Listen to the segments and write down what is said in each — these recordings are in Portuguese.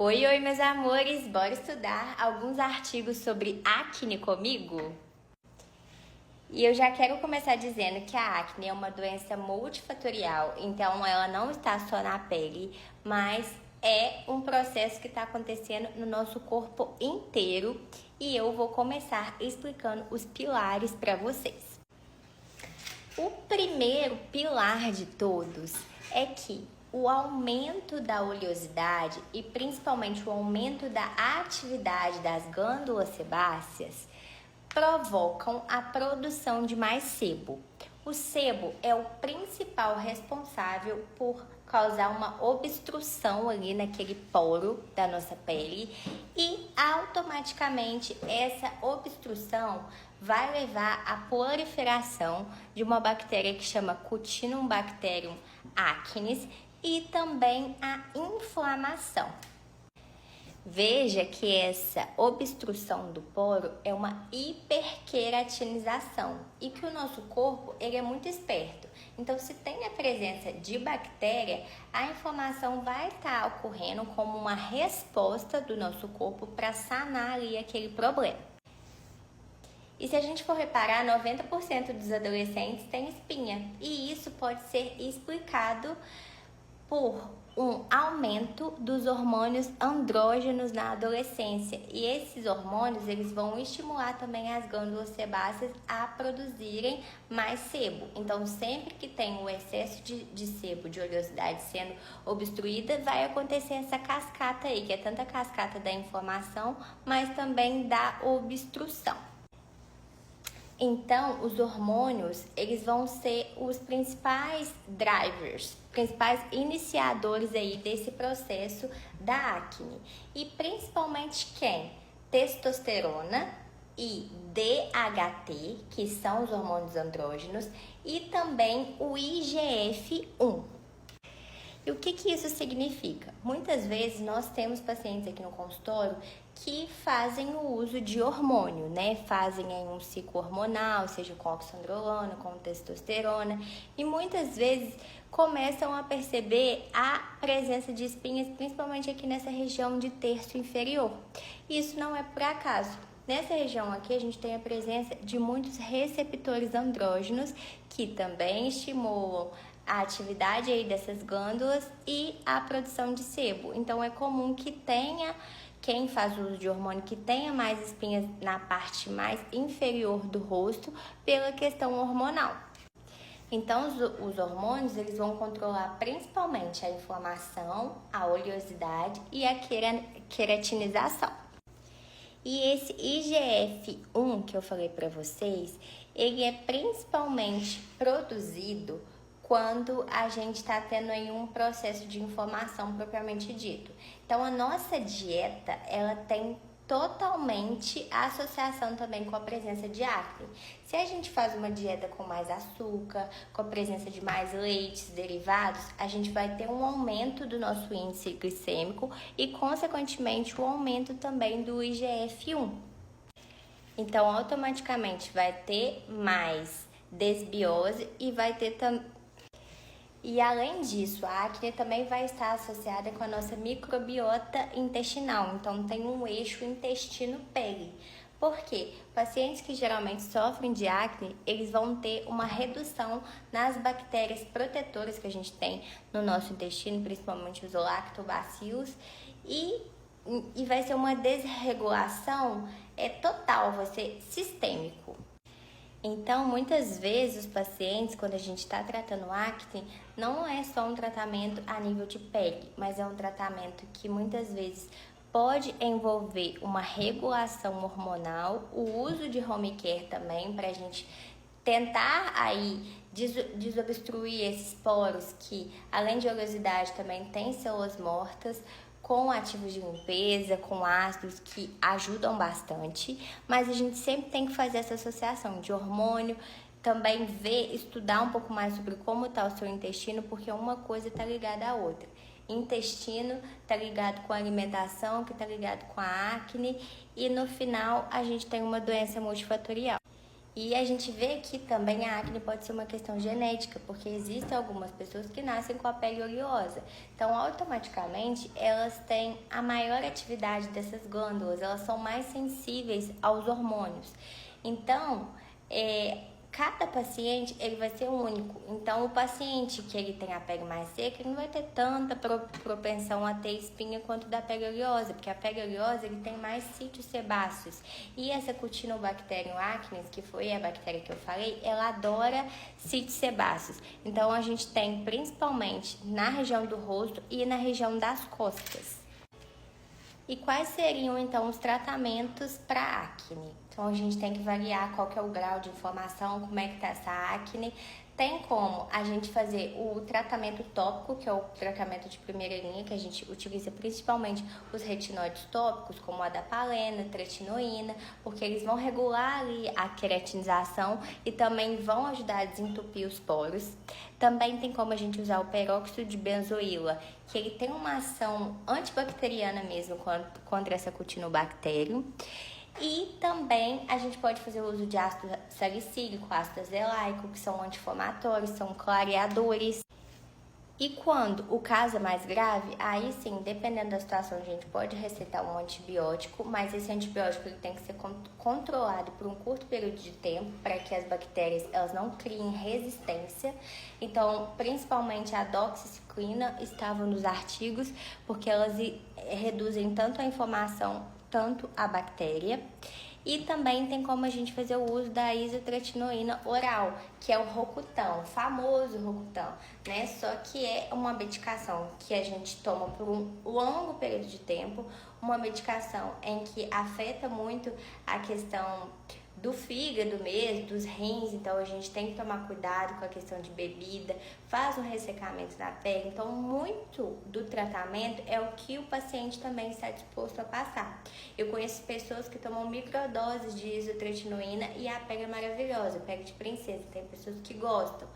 Oi, oi, meus amores! Bora estudar alguns artigos sobre acne comigo? E eu já quero começar dizendo que a acne é uma doença multifatorial, então ela não está só na pele, mas é um processo que está acontecendo no nosso corpo inteiro e eu vou começar explicando os pilares para vocês. O primeiro pilar de todos é que o aumento da oleosidade e principalmente o aumento da atividade das glândulas sebáceas provocam a produção de mais sebo. O sebo é o principal responsável por causar uma obstrução ali naquele poro da nossa pele e automaticamente essa obstrução vai levar à proliferação de uma bactéria que chama Cutinum-Bacterium acnes e também a inflamação. Veja que essa obstrução do poro é uma hiperqueratinização e que o nosso corpo ele é muito esperto. Então, se tem a presença de bactéria, a inflamação vai estar ocorrendo como uma resposta do nosso corpo para sanar ali aquele problema. E se a gente for reparar, 90% dos adolescentes têm espinha e isso pode ser explicado por um aumento dos hormônios andrógenos na adolescência. E esses hormônios, eles vão estimular também as glândulas sebáceas a produzirem mais sebo. Então, sempre que tem o excesso de sebo, de oleosidade sendo obstruída, vai acontecer essa cascata aí, que é tanto a cascata da inflamação, mas também da obstrução. Então, os hormônios, eles vão ser os principais drivers, principais iniciadores aí desse processo da acne. E principalmente quem? Testosterona e DHT, que são os hormônios andrógenos, e também o IGF-1. E o que isso significa? Muitas vezes nós temos pacientes aqui no consultório que fazem o uso de hormônio, né? Fazem aí um ciclo hormonal, seja com oxandrolona, com testosterona, e muitas vezes começam a perceber a presença de espinhas, principalmente aqui nessa região de terço inferior. Isso não é por acaso. Nessa região aqui a gente tem a presença de muitos receptores andrógenos que também estimulam a atividade aí dessas glândulas e a produção de sebo. Então é comum que tenha, quem faz uso de hormônio, que tenha mais espinhas na parte mais inferior do rosto pela questão hormonal. Então os hormônios eles vão controlar principalmente a inflamação, a oleosidade e a queratinização. E esse IGF-1 que eu falei para vocês, ele é principalmente produzido quando a gente está tendo aí um processo de inflamação propriamente dito. Então, a nossa dieta, ela tem totalmente associação também com a presença de acne. Se a gente faz uma dieta com mais açúcar, com a presença de mais leites, derivados, a gente vai ter um aumento do nosso índice glicêmico e, consequentemente, o aumento também do IGF-1. Então, automaticamente vai ter mais desbiose e vai ter também. E além disso, a acne também vai estar associada com a nossa microbiota intestinal. Então, tem um eixo intestino-pele. Por quê? Pacientes que geralmente sofrem de acne, eles vão ter uma redução nas bactérias protetoras que a gente tem no nosso intestino, principalmente os lactobacilos, e vai ser uma desregulação total, vai ser sistêmico. Então, muitas vezes os pacientes, quando a gente está tratando acne, não é só um tratamento a nível de pele, mas é um tratamento que muitas vezes pode envolver uma regulação hormonal, o uso de home care também, para a gente tentar aí desobstruir esses poros que, além de oleosidade, também tem células mortas, com ativos de limpeza, com ácidos que ajudam bastante, mas a gente sempre tem que fazer essa associação de hormônio, também estudar um pouco mais sobre como está o seu intestino, porque uma coisa está ligada à outra. Intestino está ligado com a alimentação, que está ligado com a acne, e no final a gente tem uma doença multifatorial. E a gente vê que também a acne pode ser uma questão genética, porque existem algumas pessoas que nascem com a pele oleosa. Então, automaticamente, elas têm a maior atividade dessas glândulas, elas são mais sensíveis aos hormônios. Então, cada paciente ele vai ser único. Então, o paciente que ele tem a pele mais seca, ele não vai ter tanta propensão a ter espinha quanto da pele oleosa, porque a pele oleosa ele tem mais sítios sebáceos. E essa Cutinobacterium acnes, que foi a bactéria que eu falei, ela adora sítios sebáceos. Então, a gente tem principalmente na região do rosto e na região das costas. E quais seriam, então, os tratamentos para acne? Então, a gente tem que variar qual que é o grau de inflamação, como é que tá essa acne. Tem como a gente fazer o tratamento tópico, que é o tratamento de primeira linha, que a gente utiliza principalmente os retinóides tópicos, como a adapalena, tretinoína, porque eles vão regular ali a queratinização e também vão ajudar a desentupir os poros. Também tem como a gente usar o peróxido de benzoíla, que ele tem uma ação antibacteriana mesmo contra essa Cutinobacterium. E também a gente pode fazer o uso de ácido salicílico, ácido azelaico, que são anti-inflamatórios, são clareadores. E quando o caso é mais grave, aí sim, dependendo da situação, a gente pode receitar um antibiótico, mas esse antibiótico ele tem que ser controlado por um curto período de tempo para que as bactérias elas não criem resistência. Então, principalmente a doxiciclina estava nos artigos, porque elas reduzem tanto a inflamação, tanto a bactéria. E também tem como a gente fazer o uso da isotretinoína oral, que é o Rocutan, o famoso Rocutan, né? Só que é uma medicação que a gente toma por um longo período de tempo, uma medicação em que afeta muito a questão do fígado mesmo, dos rins, então a gente tem que tomar cuidado com a questão de bebida, faz um ressecamento na pele, então muito do tratamento é o que o paciente também está disposto a passar. Eu conheço pessoas que tomam microdoses de isotretinoína e a pele é maravilhosa, pele de princesa, tem pessoas que gostam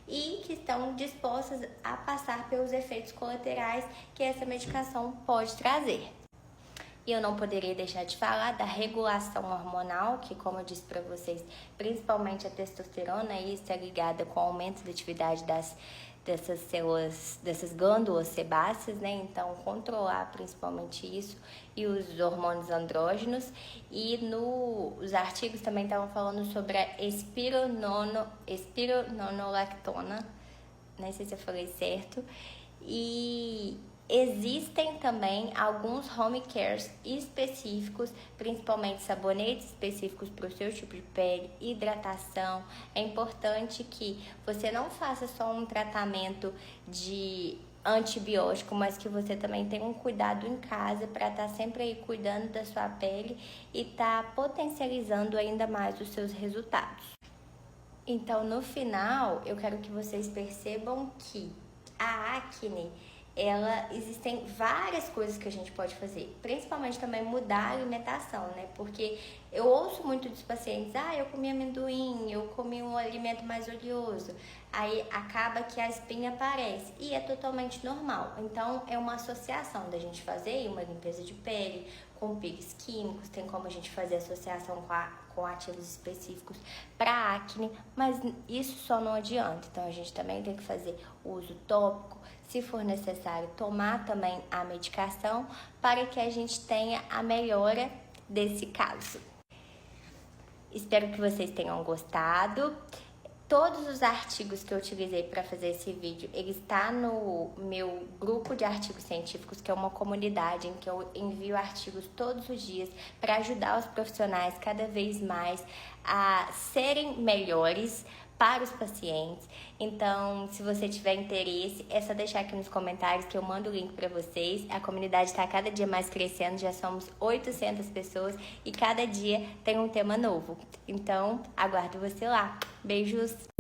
e que estão dispostas a passar pelos efeitos colaterais que essa medicação pode trazer. E eu não poderia deixar de falar da regulação hormonal, que como eu disse para vocês, principalmente a testosterona está ligada com o aumento da atividade dessas células, dessas glândulas sebáceas, né? Então, controlar principalmente isso e os hormônios andrógenos. E os artigos também estavam falando sobre a espironolactona, não sei se eu falei certo, e existem também alguns home cares específicos, principalmente sabonetes específicos para o seu tipo de pele, hidratação. É importante que você não faça só um tratamento de antibiótico, mas que você também tenha um cuidado em casa para estar sempre aí cuidando da sua pele e estar potencializando ainda mais os seus resultados. Então, no final, eu quero que vocês percebam que a acne existem várias coisas que a gente pode fazer, principalmente também mudar a alimentação, né? Porque eu ouço muito dos pacientes, eu comi amendoim, eu comi um alimento mais oleoso, aí acaba que a espinha aparece e é totalmente normal. Então é uma associação da gente fazer uma limpeza de pele com pigos químicos, tem como a gente fazer associação com ativos específicos para acne, mas isso só não adianta. Então a gente também tem que fazer o uso tópico, se for necessário tomar também a medicação para que a gente tenha a melhora desse caso. Espero que vocês tenham gostado. Todos os artigos que eu utilizei para fazer esse vídeo, ele está no meu grupo de artigos científicos, que é uma comunidade em que eu envio artigos todos os dias para ajudar os profissionais cada vez mais a serem melhores para os pacientes. Então, se você tiver interesse, é só deixar aqui nos comentários que eu mando o link para vocês. A comunidade está cada dia mais crescendo, já somos 800 pessoas e cada dia tem um tema novo. Então, aguardo você lá. Beijos!